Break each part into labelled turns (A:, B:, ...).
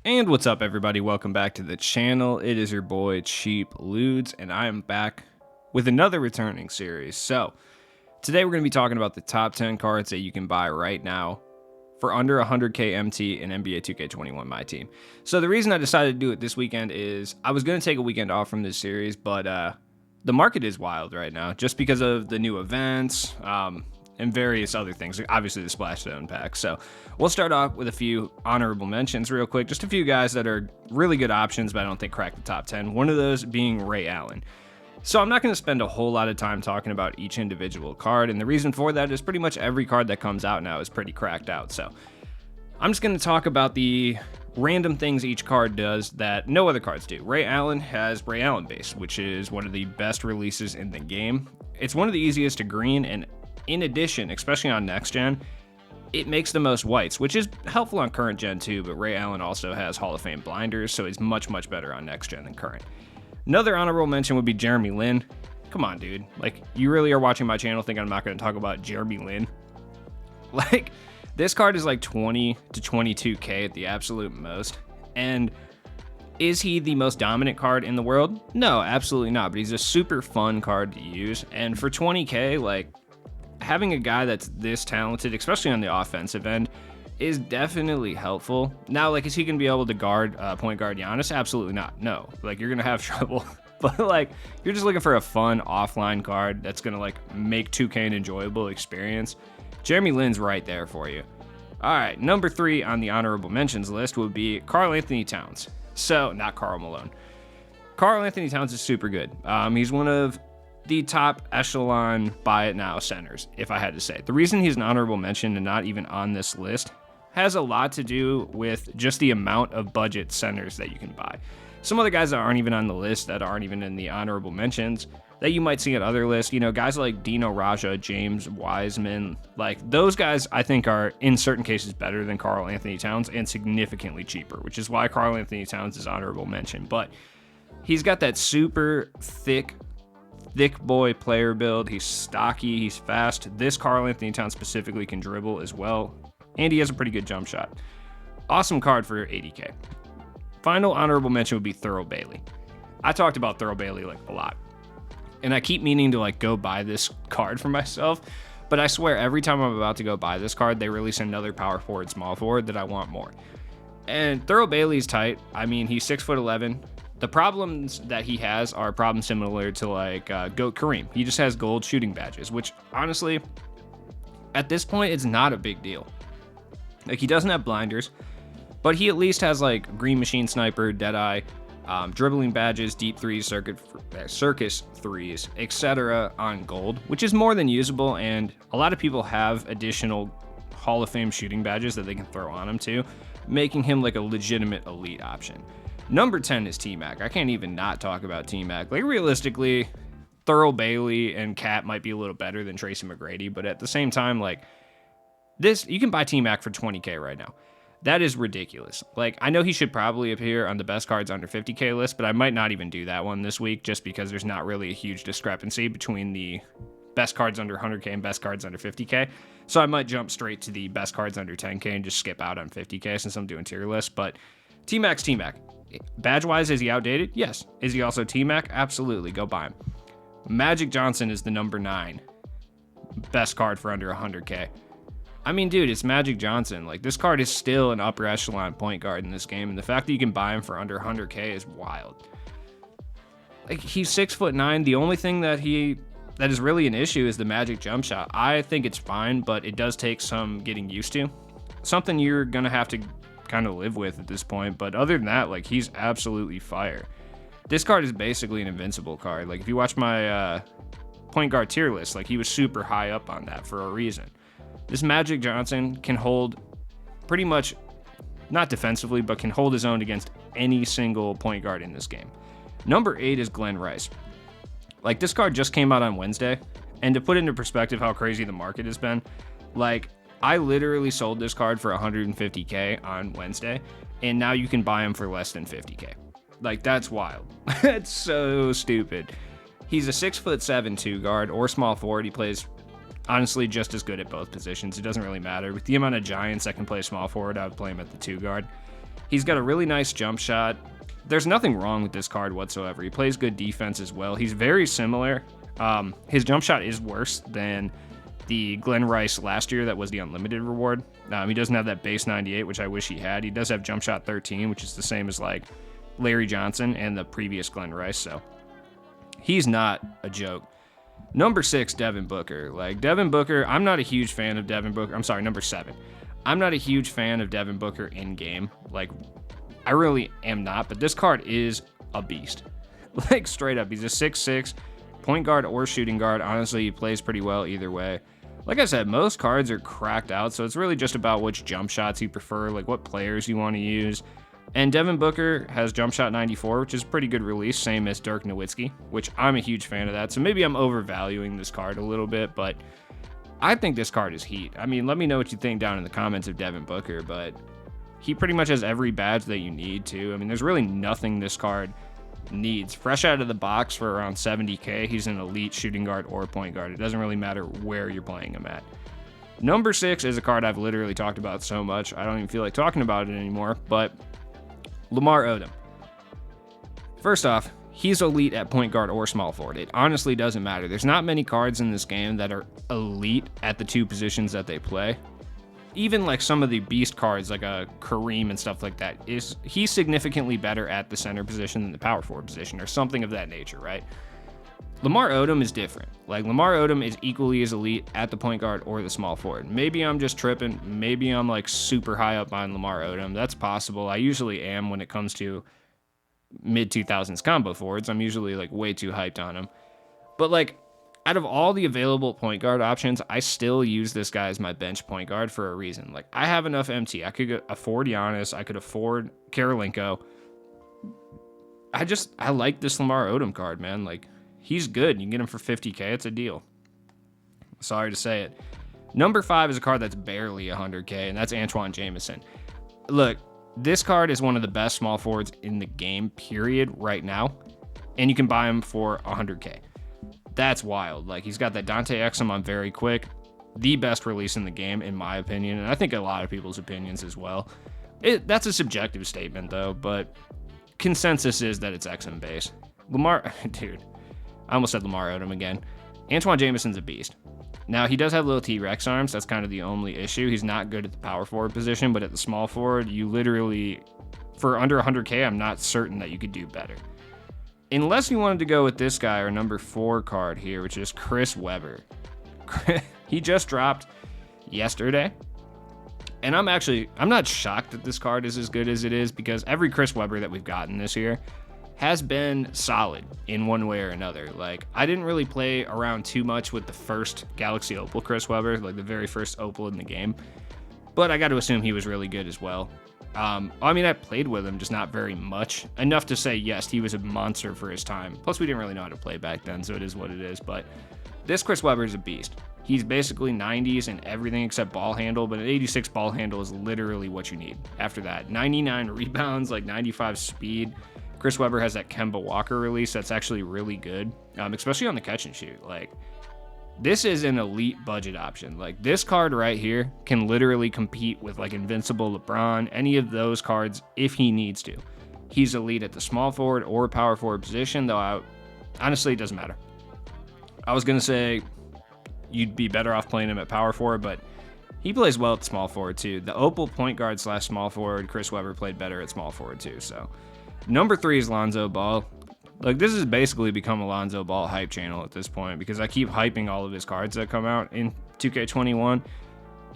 A: And what's up, everybody? Welcome back to the channel. It is your boy Cheap Ludes, and I am back with another returning series. So today we're going to be talking about the top 10 cards that you can buy right now for under 100k MT in NBA 2K21 My Team. So the reason I decided to do it this weekend is I was going to take a weekend off from this series, but the market is wild right now just because of the new events and various other things, obviously the Splashdown pack. So we'll start off with a few honorable mentions real quick, just a few guys that are really good options, but I don't think crack the top 10. One of those being Ray Allen. So I'm not going to spend a whole lot of time talking about each individual card, and the reason for that is pretty much every card that comes out now is pretty cracked out. So I'm just going to talk about the random things each card does that no other cards do. Ray Allen has Ray Allen base, which is one of the best releases in the game. It's one of the easiest to green, and in addition, especially on next gen, it makes the most whites, which is helpful on current gen too, but Ray Allen also has Hall of Fame blinders, so he's much better on next gen than current. Another honorable mention would be Jeremy Lin. Come on, dude. Like, you really are watching my channel thinking I'm not going to talk about Jeremy Lin? Like, this card is like 20 to 22k at the absolute most, and is he the most dominant card in the world? No, absolutely not, but he's a super fun card to use, and for 20k, like, having a guy that's this talented, especially on the offensive end, is definitely helpful. Now, like, is he going to be able to guard point guard Giannis? Absolutely not. No. Like, you're going to have trouble. But, like, you're just looking for a fun offline card that's going to, like, make 2K an enjoyable experience. Jeremy Lin's right there for you. All right, number 3 on the honorable mentions list would be Karl-Anthony Towns. So, not Karl Malone. Karl-Anthony Towns is super good. He's one of the top echelon buy it now centers, if I had to say. The reason he's an honorable mention and not even on this list has a lot to do with just the amount of budget centers that you can buy. Some other guys that aren't even on the list, that aren't even in the honorable mentions, that you might see on other lists, you know, guys like Dino Raja, James Wiseman, like those guys I think are in certain cases better than Karl-Anthony Towns and significantly cheaper, which is why Karl-Anthony Towns is honorable mention. But he's got that super thick boy player build. He's stocky, he's fast. This Karl-Anthony Towns specifically can dribble as well, and he has a pretty good jump shot. Awesome card for 80k. Final honorable mention would be Thurl Bailey. I talked about Thurl Bailey like a lot, and I keep meaning to like go buy this card for myself, but I swear every time I'm about to go buy this card, they release another power forward, small forward that I want more. And Thurl Bailey's tight. I mean, he's 6'11". The problems that he has are problems similar to like GOAT Kareem. He just has gold shooting badges, which honestly, at this point, it's not a big deal. Like, he doesn't have blinders, but he at least has like Green Machine Sniper, Deadeye, dribbling badges, deep threes, circus threes, etc. on gold, which is more than usable, and a lot of people have additional Hall of Fame shooting badges that they can throw on him too, making him like a legitimate elite option. Number 10 is T-Mac. I can't even not talk about T-Mac. Like, realistically, Thurl Bailey and Cat might be a little better than Tracy McGrady, but at the same time, like, this, you can buy T-Mac for 20k right now. That is ridiculous. Like, I know he should probably appear on the best cards under 50k list, but I might not even do that one this week just because there's not really a huge discrepancy between the best cards under 100k and best cards under 50k. So I might jump straight to the best cards under 10k and just skip out on 50k since I'm doing tier lists, but T-Mac's T-Mac. Badge-wise, is he outdated? Yes. Is he also T-Mac? Absolutely. Go buy him. Magic Johnson is the number 9 best card for under 100k. I mean, dude, it's Magic Johnson. Like, this card is still an upper echelon point guard in this game, and the fact that you can buy him for under 100k is wild. Like, he's 6'9". The only thing that is really an issue is the magic jump shot. I think it's fine, but it does take some getting used to. Something you're gonna have to kind of live with at this point, but other than that, like, he's absolutely fire. This card is basically an invincible card. Like, if you watch my point guard tier list, like, he was super high up on that for a reason. This Magic Johnson can hold pretty much, not defensively, but can hold his own against any single point guard in this game. Number 8 is Glenn Rice. Like, this card just came out on Wednesday, and to put into perspective how crazy the market has been, like, I literally sold this card for 150k on Wednesday, and now you can buy him for less than 50k. Like, that's wild. That's so stupid. He's a 6'7" 2 guard or small forward. He plays honestly just as good at both positions. It doesn't really matter. With the amount of giants that can play small forward, I would play him at the 2 guard. He's got a really nice jump shot. There's nothing wrong with this card whatsoever. He plays good defense as well. He's very similar. His jump shot is worse than the Glenn Rice last year that was the unlimited reward. He doesn't have that base 98, which I wish he had. He does have jump shot 13, which is the same as like Larry Johnson and the previous Glenn Rice, so he's not a joke. Number 6, Devin Booker. Like, Devin Booker, I'm not a huge fan of Devin Booker. I'm sorry, number 7. I'm not a huge fan of Devin Booker in game. Like, I really am not, but this card is a beast. Like, straight up, he's a 6'6", point guard or shooting guard. Honestly, he plays pretty well either way. Like I said, most cards are cracked out, so it's really just about which jump shots you prefer, like what players you want to use. And Devin Booker has jump shot 94, which is a pretty good release, same as Dirk Nowitzki, which I'm a huge fan of that. So maybe I'm overvaluing this card a little bit, but I think this card is heat. I mean, let me know what you think down in the comments of Devin Booker, but he pretty much has every badge that you need to. I mean, there's really nothing this card needs. Fresh out of the box for around 70K, he's an elite shooting guard or point guard. It doesn't really matter where you're playing him at. Number 6 is a card I've literally talked about so much, I don't even feel like talking about it anymore, but Lamar Odom. First off, he's elite at point guard or small forward. It honestly doesn't matter. There's not many cards in this game that are elite at the two positions that they play. Even like some of the beast cards, like a Kareem and stuff like that, he's significantly better at the center position than the power forward position or something of that nature, right? Lamar Odom is different. Like, Lamar Odom is equally as elite at the point guard or the small forward. Maybe I'm just tripping. Maybe I'm like super high up on Lamar Odom. That's possible. I usually am when it comes to mid 2000s combo forwards. I'm usually like way too hyped on him. But like, out of all the available point guard options, I still use this guy as my bench point guard for a reason. Like, I have enough MT. I could afford Giannis. I could afford Karolinko. I like this Lamar Odom card, man. Like, he's good. You can get him for 50K. It's a deal. Sorry to say it. Number 5 is a card that's barely 100K, and that's Antoine Jamison. Look, this card is one of the best small forwards in the game, period, right now. And you can buy him for 100K. That's wild. Like, he's got that Dante Exum on very quick. The best release in the game, in my opinion. And I think a lot of people's opinions as well. That's a subjective statement, though. But consensus is that it's Exum base. Lamar, dude. I almost said Lamar Odom again. Antoine Jamison's a beast. Now, he does have little T-Rex arms. That's kind of the only issue. He's not good at the power forward position, but at the small forward, you literally, for under 100K, I'm not certain that you could do better. Unless you wanted to go with this guy, or number 4 card here, which is Chris Webber. He just dropped yesterday. And I'm not shocked that this card is as good as it is, because every Chris Webber that we've gotten this year has been solid in one way or another. Like, I didn't really play around too much with the first Galaxy Opal Chris Webber, like the very first Opal in the game, but I got to assume he was really good as well. I mean, I played with him, just not very much. Enough to say, yes, he was a monster for his time. Plus, we didn't really know how to play back then, so it is what it is. But this Chris Webber is a beast. He's basically 90s and everything except ball handle, but an 86 ball handle is literally what you need. After that, 99 rebounds, like 95 speed. Chris Webber has that Kemba Walker release that's actually really good, especially on the catch and shoot. Like, this is an elite budget option. Like, this card right here can literally compete with like Invincible LeBron, any of those cards if he needs to. He's elite at the small forward or power forward position, though honestly, it doesn't matter. I was going to say you'd be better off playing him at power forward, but he plays well at small forward too. The Opal point guard / small forward, Chris Webber played better at small forward too. So number 3 is Lonzo Ball. Like, this has basically become a Lonzo Ball hype channel at this point, because I keep hyping all of his cards that come out in 2K21,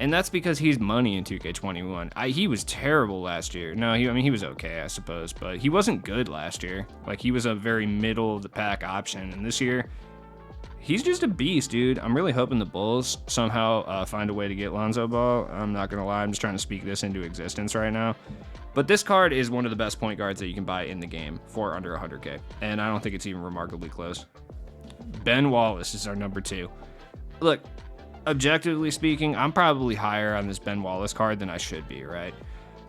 A: and that's because he's money in 2K21. He was terrible last year. No, he was okay, I suppose, but he wasn't good last year. Like, he was a very middle of the pack option, and this year, he's just a beast, dude. I'm really hoping the Bulls somehow find a way to get Lonzo Ball. I'm not gonna lie, I'm just trying to speak this into existence right now. But this card is one of the best point guards that you can buy in the game for under 100K. And I don't think it's even remarkably close. Ben Wallace is our number 2. Look, objectively speaking, I'm probably higher on this Ben Wallace card than I should be, right?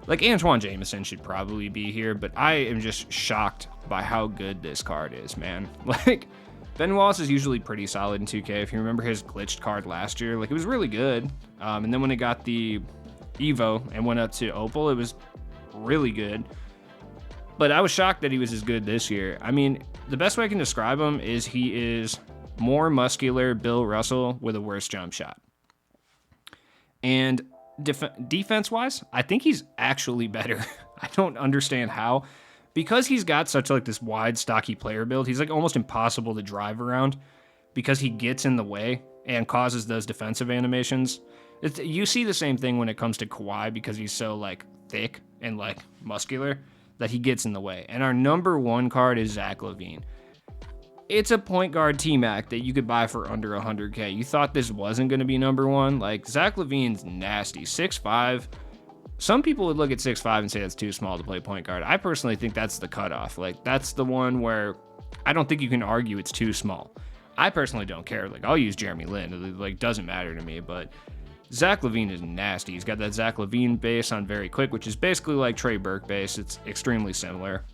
A: Like, Antoine Jamison should probably be here, but I am just shocked by how good this card is, man. Like, Ben Wallace is usually pretty solid in 2K. If you remember his glitched card last year, like, it was really good. And then when it got the Evo and went up to Opal, it was really good. But I was shocked that he was as good this year. I mean, the best way I can describe him is he is more muscular Bill Russell with a worse jump shot. And defense-wise, I think he's actually better. I don't understand how. Because he's got such like this wide, stocky player build, he's like almost impossible to drive around because he gets in the way and causes those defensive animations. You see the same thing when it comes to Kawhi because he's so like thick and like muscular that he gets in the way. And our number one card is Zach LaVine. It's a point guard T-Mac that you could buy for under 100K. You thought this wasn't going to be number one? Like, Zach LaVine's nasty. 6'5". Some people would look at 6'5" and say that's too small to play point guard. I personally think that's the cutoff. Like, that's the one where I don't think you can argue it's too small. I personally don't care. Like, I'll use Jeremy Lin. It like doesn't matter to me, but Zach LaVine is nasty. He's got that Zach LaVine base on Very Quick, which is basically like Trey Burke base. It's extremely similar.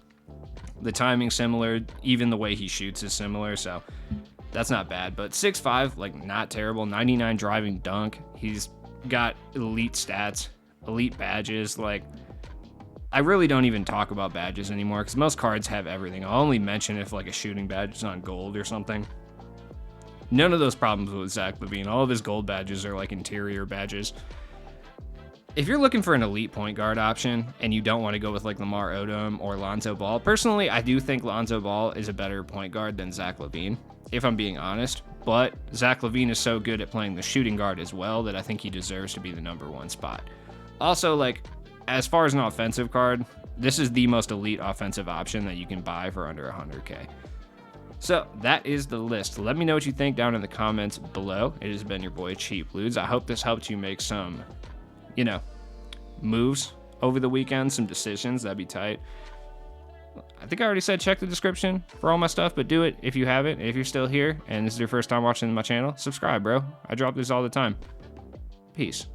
A: The timing's similar. Even the way he shoots is similar, so that's not bad. But 6'5", like, not terrible. 99 driving dunk. He's got elite stats, elite badges. Like, I really don't even talk about badges anymore because most cards have everything. I'll only mention if like a shooting badge is on gold or something. None of those problems with Zach LaVine. All of his gold badges are like interior badges. If you're looking for an elite point guard option and you don't want to go with like Lamar Odom or Lonzo Ball, personally, I do think Lonzo Ball is a better point guard than Zach LaVine, if I'm being honest. But Zach LaVine is so good at playing the shooting guard as well that I think he deserves to be the number one spot. Also, like, as far as an offensive card, this is the most elite offensive option that you can buy for under 100K. So that is the list. Let me know what you think down in the comments below. It has been your boy Cheap Ludes. I hope this helped you make some, moves over the weekend, some decisions. That'd be tight. I think I already said check the description for all my stuff, but do it if you haven't. If you're still here and this is your first time watching my channel, subscribe, bro. I drop this all the time. Peace.